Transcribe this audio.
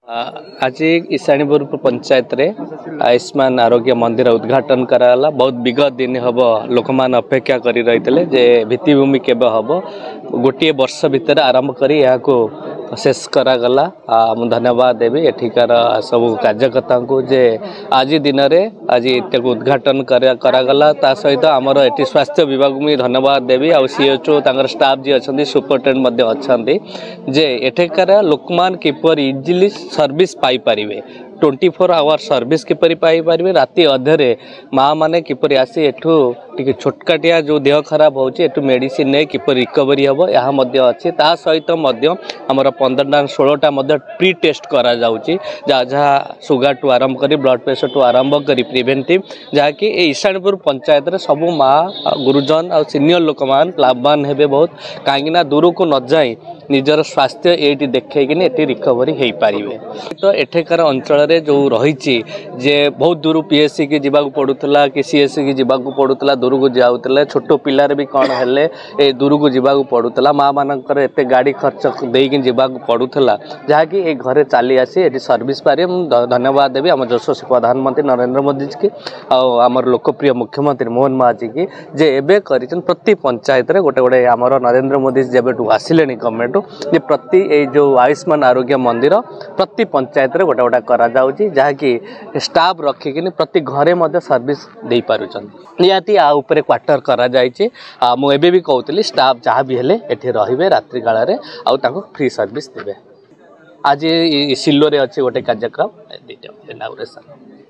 आज ईशानीपुर पंचायत रे आयुष्मान आरोग्य मंदिर उद्घाटन कराला। बहुत विगत दिन हम लोक मान अपेक्षा करी रही जे भित्तिभूमि केबे हम गोटे वर्ष भितर आरंभ करी को शेष करागला। मुझे धन्यवाद देवी एठिकार सब कार्यकर्ता को जे आज दिन में आज उद्घाटन करागला। ता सहित आमर एटी स्वास्थ्य विभाग में धन्यवाद देवी। आ सीएचओ तांकर स्टाफ जी अच्छा सुपरटेंडेंट अच्छा जे एठिकार लोक मान किपर इजिली सर्विस पाई परिवे 24 आवर सर्विस किपरि पाई परिवे। राति अधरे माँ माने किपरि आसी एठू टिके छोटकाटिया जो देह खराब होची एठू मेडिसिन ने किपरि रिकवरी हबो यहाँ मध्य अछि। ता सहित मध्य हमर 15टा 16टा मध्य प्री टेस्ट करा जाउची जहाँ सुगर टू आरंभ करी ब्लड प्रेशर टू आरंभ करी प्रिवेंटिव जहाँ कि ईशानीपुर पंचायत रे सब माँ गुरुजन और सीनियर लोक मान लाभवान हेबे बहुत कहीं दूर को न जाई निजर स्वास्थ्य ये देखिए ये रिकवरी हो पारे। तो एठेकार अंचल जो रही जे बहुत दूर पीएससी की जावाक पड़ूला कि सीएससी की जावाक पड़ूला दूर को जाऊे छोट पिलार भी कौन है दूर को जावाक पड़ूला माँ मानकर एत गाड़ी खर्च देकी जावाक पड़ूला जहाँकि ये घरे चली आसी ये सर्विस पारे। धन्यवाद देवी आम यशस्वी प्रधानमंत्री नरेंद्र मोदी जी की आमर लोकप्रिय मुख्यमंत्री मोहन माझी की जे एबे करिछन प्रति पंचायत रे गोटे गोटे आमर नरेंद्र मोदी जेबेटू आसिले गवर्नमेंट जे प्रति ए जो आयुष्मान आरोग्य मंदिर प्रति पंचायत रे गोटे गोटे करा जाउची जहाँकि स्टाफ रखिकिन प्रति घरे मध्य सर्विस दे पारुछन। निहाती आ ऊपर क्वार्टर करा जायछि। मु एबे भी कहउतली स्टाफ जहाँ भी हेले एठी रहिबे रात्रि काल रे आउ ताको फ्री सर्विस देबे। आज सिल्लो रे अछि गोटे कार्यक्रम इनॉग्रेशन।